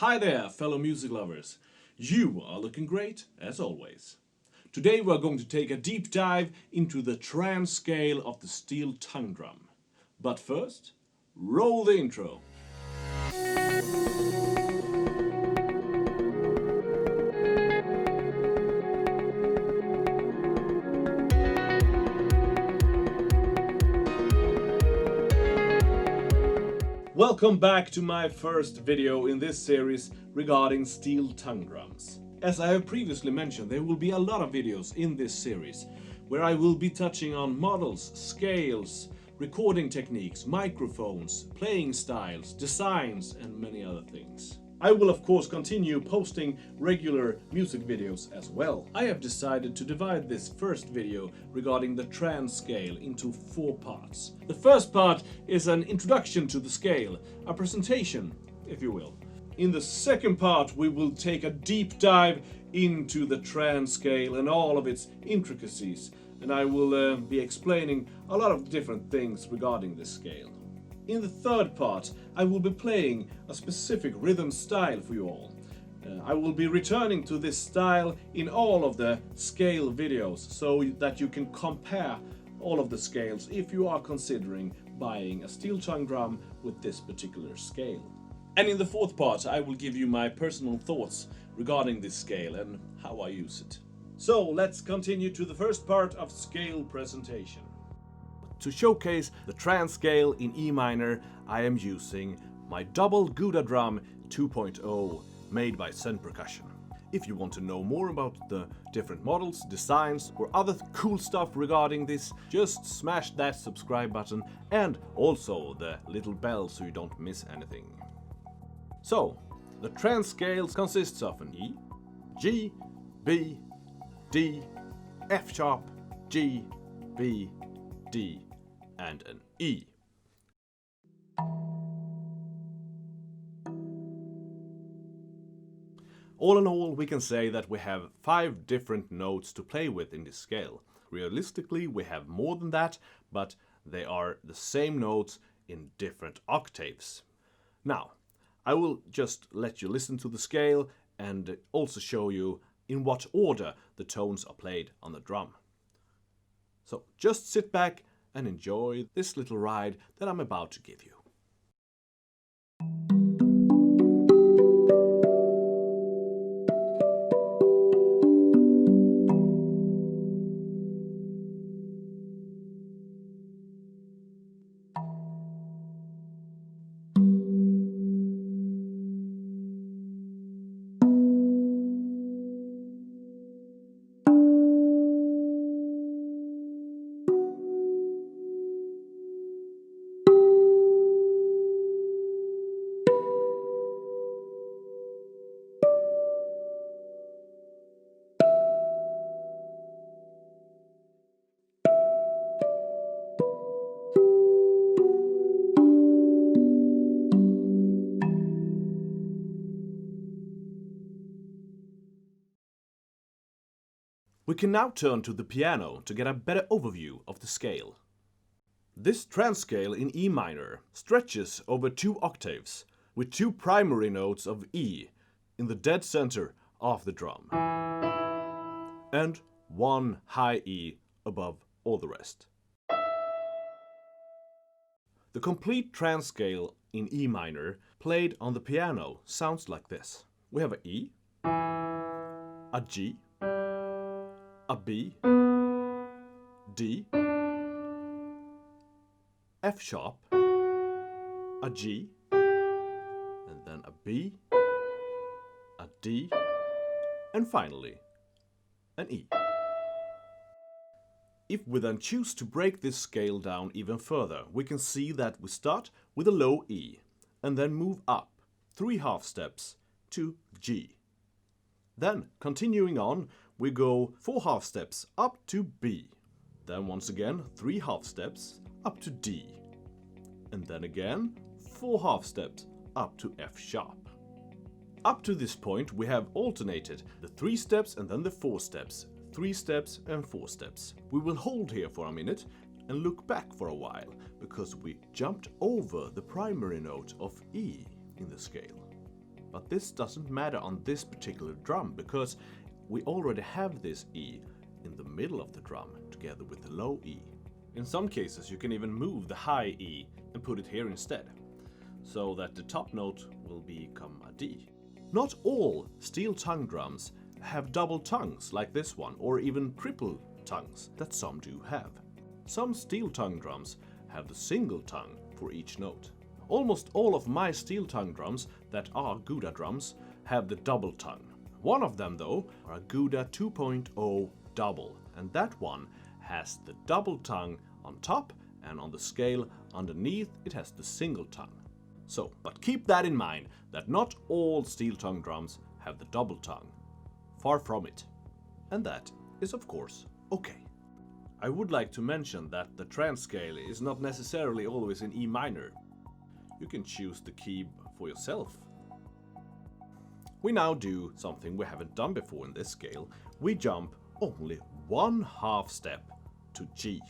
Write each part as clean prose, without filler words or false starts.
Hi there, fellow music lovers. You are looking great, as always. Today we're going to take a deep dive into the trance scale of the steel tongue drum. But first, roll the intro. Welcome back to my first video in this series regarding steel tongue drums. As I have previously mentioned, there will be a lot of videos in this series where I will be touching on models, scales, recording techniques, microphones, playing styles, designs and many other things. I will of course continue posting regular music videos as well. I have decided to divide this first video regarding the trance scale into 4 parts. The first part is an introduction to the scale, a presentation, if you will. In the second part we will take a deep dive into the trance scale and all of its intricacies, and I will be explaining a lot of different things regarding this scale. In the third part, I will be playing a specific rhythm style for you all. I will be returning to this style in all of the scale videos so that you can compare all of the scales if you are considering buying a steel tongue drum with this particular scale. And in the fourth part, I will give you my personal thoughts regarding this scale and how I use it. So let's continue to the first part of scale presentation. To showcase the trance scale in E minor, I am using my double Guda drum 2.0 made by ZEN-Percussion. If you want to know more about the different models, designs or other cool stuff regarding this, just smash that subscribe button and also the little bell so you don't miss anything. So, the trance scale consists of an E, G, B, D, F sharp, G, B, D and an E. All in all, we can say that we have 5 different notes to play with in this scale. Realistically, we have more than that, but they are the same notes in different octaves. Now, I will just let you listen to the scale and also show you in what order the tones are played on the drum. So just sit back and enjoy this little ride that I'm about to give you. We can now turn to the piano to get a better overview of the scale. This trance scale in E minor stretches over 2 octaves with 2 primary notes of E in the dead center of the drum and 1 high E above all the rest. The complete trance scale in E minor played on the piano sounds like this. We have a E, a G, a B, D, F sharp, a G, and then a B, a D, and finally an E. If we then choose to break this scale down even further, we can see that we start with a low E and then move up 3 half steps to G. Then, continuing on, we go 4 half steps up to B. Then once again 3 half steps up to D. And then again 4 half steps up to F sharp. Up to this point we have alternated the 3 steps and then the 4 steps, 3 steps and 4 steps. We will hold here for a minute and look back for a while because we jumped over the primary note of E in the scale. But this doesn't matter on this particular drum because we already have this E in the middle of the drum together with the low E. In some cases you can even move the high E and put it here instead, so that the top note will become a D. Not all steel tongue drums have double tongues like this one, or even triple tongues that some do have. Some steel tongue drums have the single tongue for each note. Almost all of my steel tongue drums that are Guda drums have the double tongue. One of them though are a Guda 2.0 double, and that one has the double tongue on top, and on the scale underneath it has the single tongue. So, but keep that in mind, that not all steel tongue drums have the double tongue. Far from it. And that is of course okay. I would like to mention that the Trance Scale is not necessarily always in E minor. You can choose the key for yourself. We now do something we haven't done before in this scale. We jump only 1/2 step to G.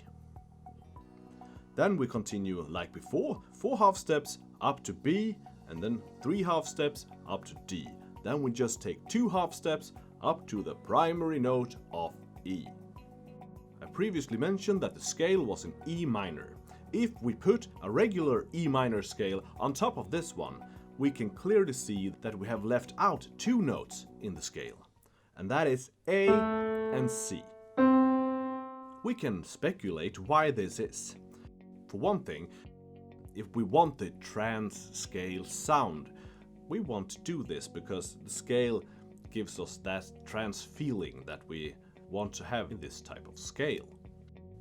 Then we continue like before, 4 half steps up to B, and then 3 half steps up to D. Then we just take 2 half steps up to the primary note of E. I previously mentioned that the scale was in E minor. If we put a regular E minor scale on top of this one, we can clearly see that we have left out 2 notes in the scale, and that is A and C. We can speculate why this is. For one thing, if we want the trance scale sound, we want to do this because the scale gives us that trance feeling that we want to have in this type of scale.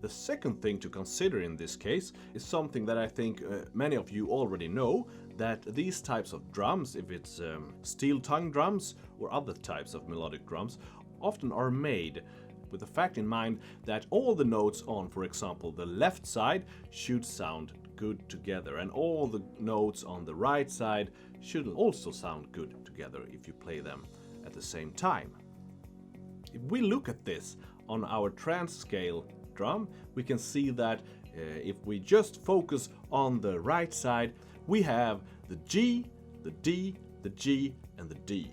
The second thing to consider in this case is something that I think many of you already know, that these types of drums, if it's steel tongue drums or other types of melodic drums, often are made with the fact in mind that all the notes on, for example, the left side should sound good together, and all the notes on the right side should also sound good together if you play them at the same time. If we look at this on our Trance Scale drum, we can see that if we just focus on the right side, we have the G, the D, the G, and the D.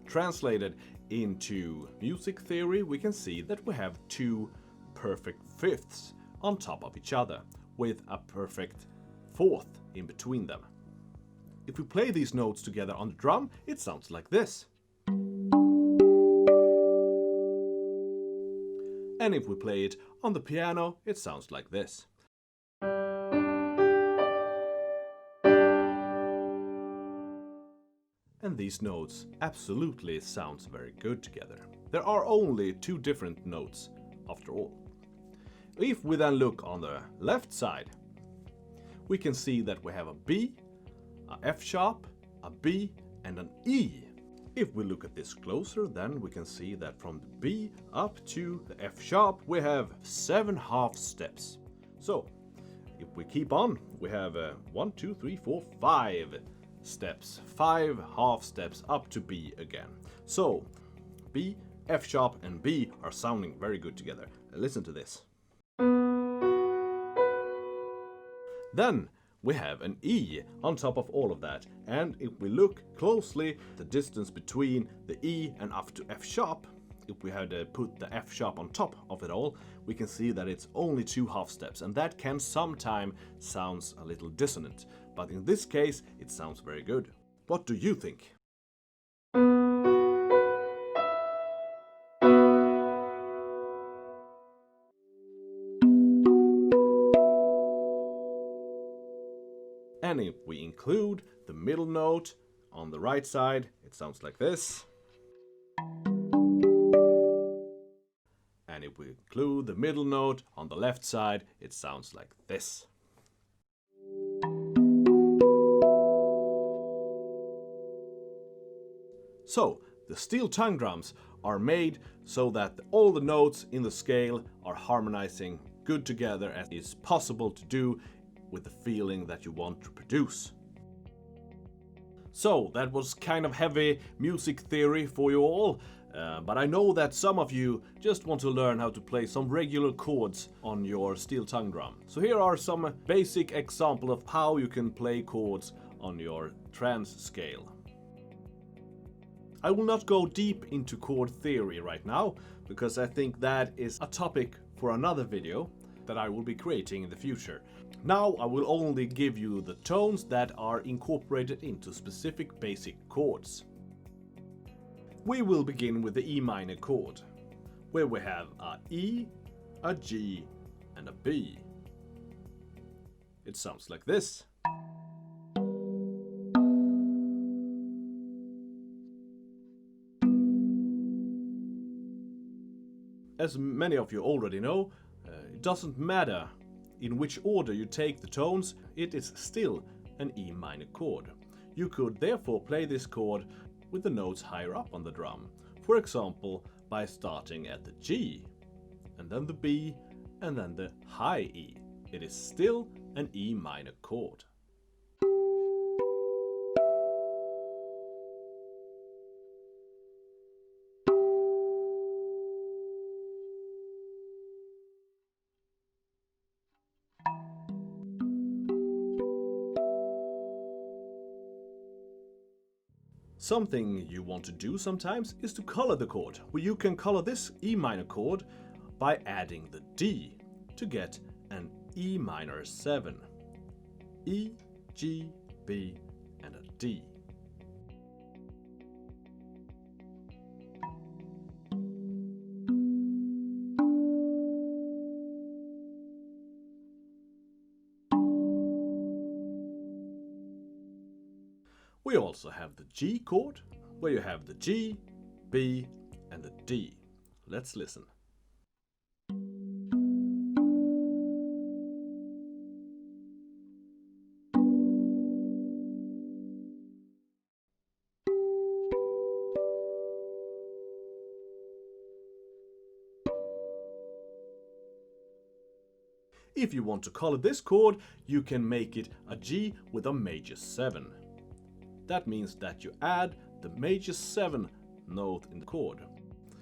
Translated into music theory, we can see that we have 2 perfect fifths on top of each other, with a perfect 4th in between them. If we play these notes together on the drum, it sounds like this. And if we play it on the piano, it sounds like this. And these notes absolutely sounds very good together. There are only 2 different notes after all. If we then look on the left side, we can see that we have a B, a F sharp, a B, and an E. If we look at this closer, then we can see that from the B up to the F sharp we have 7 half steps. So if we keep on, we have 1, 2, 3, 4, 5 steps, 5 half steps up to B again. So B, F sharp, and B are sounding very good together. Listen to this. Then we have an E on top of all of that, and if we look closely, the distance between the E and up to F sharp, if we had put the F sharp on top of it all, we can see that it's only 2 half steps, and that can sometimes sounds a little dissonant, but in this case it sounds very good. What do you think? And if we include the middle note on the right side, it sounds like this. And if we include the middle note on the left side, it sounds like this. So, the steel tongue drums are made so that all the notes in the scale are harmonizing good together as is possible to do with the feeling that you want to produce. So that was kind of heavy music theory for you all, but I know that some of you just want to learn how to play some regular chords on your steel tongue drum. So here are some basic examples of how you can play chords on your Trance Scale. I will not go deep into chord theory right now, because I think that is a topic for another video that I will be creating in the future. Now I will only give you the tones that are incorporated into specific basic chords. We will begin with the E minor chord, where we have a E, a G and a B. It sounds like this. As many of you already know, it doesn't matter in which order you take the tones, it is still an E minor chord. You could therefore play this chord with the notes higher up on the drum. For example, by starting at the G, and then the B, and then the high E. It is still an E minor chord. Something you want to do sometimes is to color the chord. Well, you can color this E minor chord by adding the D to get an E minor 7. E, G, B and a D. We also have the G chord, where you have the G, B and the D. Let's listen. If you want to color this chord, you can make it a G with a major 7. That means that you add the major 7 note in the chord.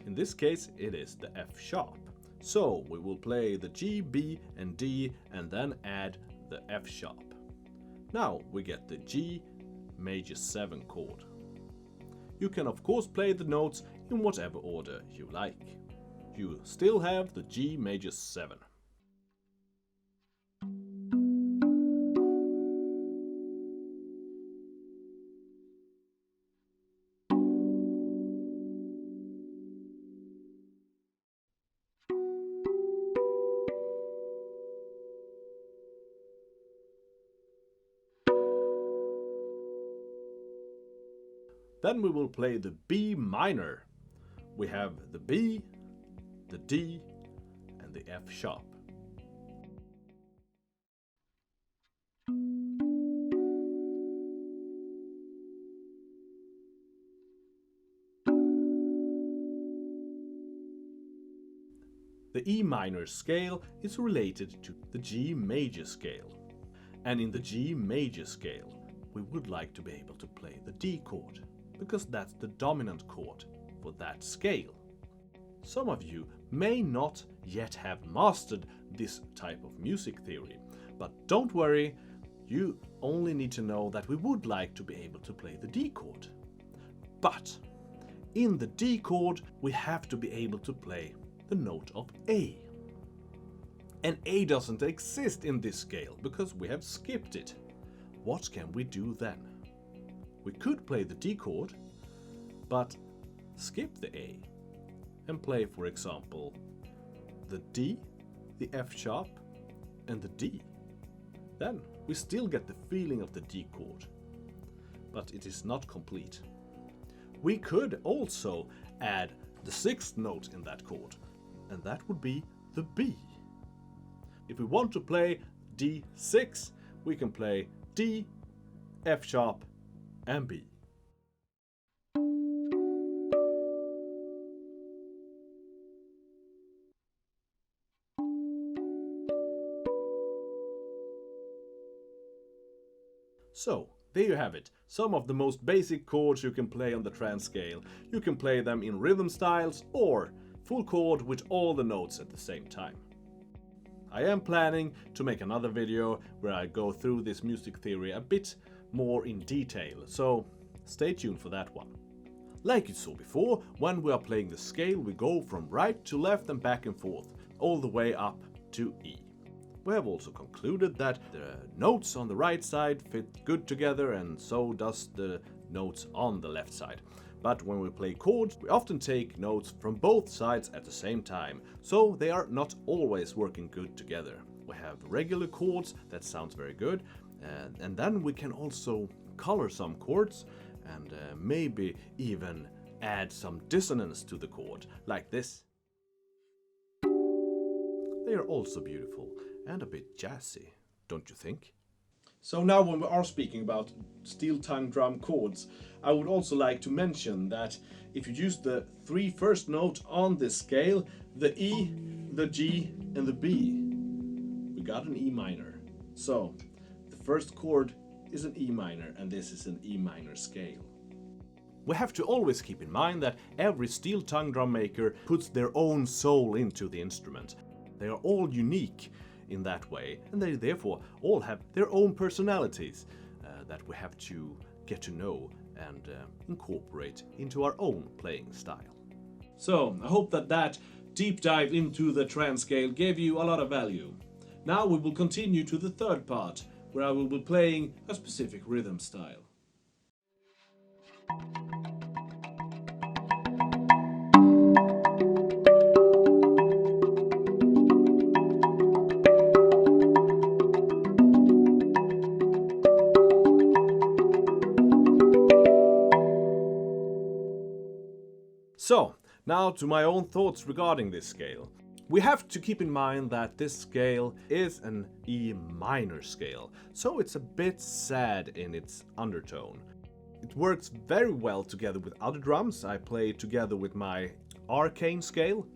In this case, it is the F sharp. So we will play the G, B and D and then add the F sharp. Now we get the G major 7 chord. You can of course play the notes in whatever order you like. You still have the G major 7. Then we will play the B minor. We have the B, the D and the F sharp. The E minor scale is related to the G major scale. And in the G major scale, we would like to be able to play the D chord, because that's the dominant chord for that scale. Some of you may not yet have mastered this type of music theory, but don't worry, you only need to know that we would like to be able to play the D chord. But in the D chord, we have to be able to play the note of A. And A doesn't exist in this scale because we have skipped it. What can we do then? We could play the D chord, but skip the A and play, for example, the D, the F sharp and the D. Then we still get the feeling of the D chord, but it is not complete. We could also add the 6th note in that chord, and that would be the B. If we want to play D6, we can play D, F sharp and B. So, there you have it. Some of the most basic chords you can play on the Trance Scale. You can play them in rhythm styles or full chord with all the notes at the same time. I am planning to make another video where I go through this music theory a bit more in detail, so stay tuned for that one. Like you saw before, when we are playing the scale we go from right to left and back and forth, all the way up to E. We have also concluded that the notes on the right side fit good together, and so does the notes on the left side. But when we play chords, we often take notes from both sides at the same time, so they are not always working good together. We have regular chords that sounds very good, and then we can also color some chords and maybe even add some dissonance to the chord, like this. They are also beautiful and a bit jazzy, don't you think? So now when we are speaking about steel tongue drum chords, I would also like to mention that if you use the three first notes on this scale, the E, the G and the B, we got an E minor. So the first chord is an E minor and this is an E minor scale. We have to always keep in mind that every steel tongue drum maker puts their own soul into the instrument. They are all unique in that way, and they therefore all have their own personalities that we have to get to know and incorporate into our own playing style. So I hope that deep dive into the Trance Scale gave you a lot of value. Now we will continue to the third part, where I will be playing a specific rhythm style. So, now to my own thoughts regarding this scale. We have to keep in mind that this scale is an E minor scale, so it's a bit sad in its undertone. It works very well together with other drums. I play together with my arcane scale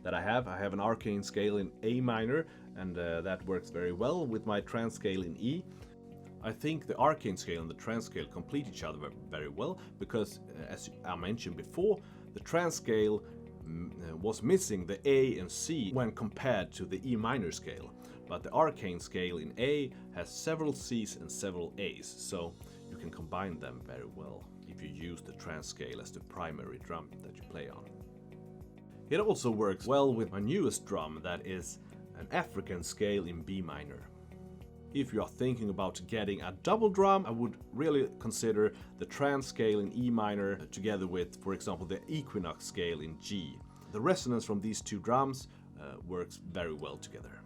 that I have. I have an arcane scale in A minor, and that works very well with my trance scale in E. I think the arcane scale and the trance scale complete each other very well because, as I mentioned before, the trance scale was missing the A and C when compared to the E minor scale, but the arcane scale in A has several Cs and several As, so you can combine them very well if you use the trance scale as the primary drum that you play on. It also works well with my newest drum, that is an African scale in B minor. If you are thinking about getting a double drum, I would really consider the trance scale in E minor together with, for example, the equinox scale in G. The resonance from these two drums works very well together.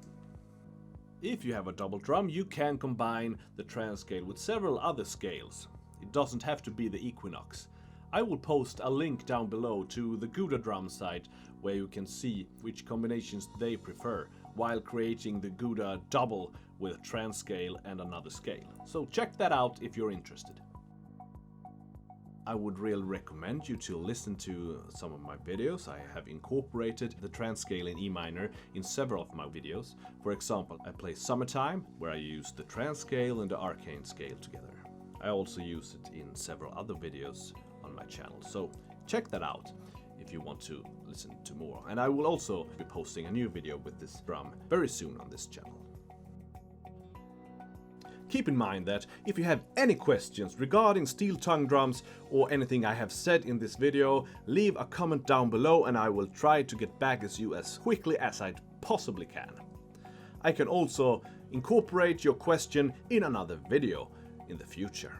If you have a double drum, you can combine the trance scale with several other scales. It doesn't have to be the equinox. I will post a link down below to the Guda drum site where you can see which combinations they prefer while creating the Guda double with a trance scale and another scale. So check that out if you're interested. I would really recommend you to listen to some of my videos. I have incorporated the trance scale in E minor in several of my videos. For example, I play Summertime, where I use the trance scale and the arcane scale together. I also use it in several other videos on my channel, so check that out if you want to listen to more. And I will also be posting a new video with this drum very soon on this channel. Keep in mind that if you have any questions regarding steel tongue drums or anything I have said in this video, leave a comment down below and I will try to get back to you as quickly as I possibly can. I can also incorporate your question in another video in the future.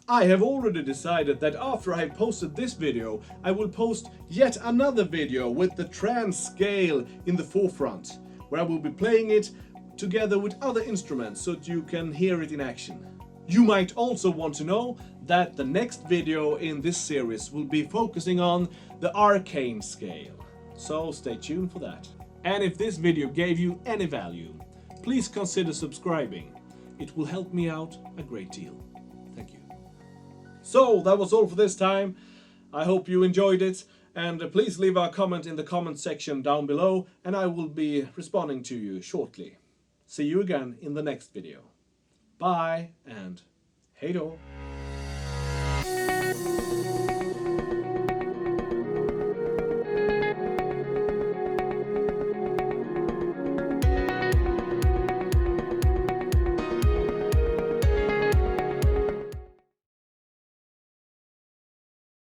I have already decided that after I have posted this video, I will post yet another video with the Trance Scale in the forefront, where I will be playing it together with other instruments so that you can hear it in action. You might also want to know that the next video in this series will be focusing on the arcane scale, so stay tuned for that. And if this video gave you any value, please consider subscribing. It will help me out a great deal. Thank you. So that was all for this time. I hope you enjoyed it, and please leave a comment in the comment section down below and I will be responding to you shortly. See you again in the next video. Bye and hej då!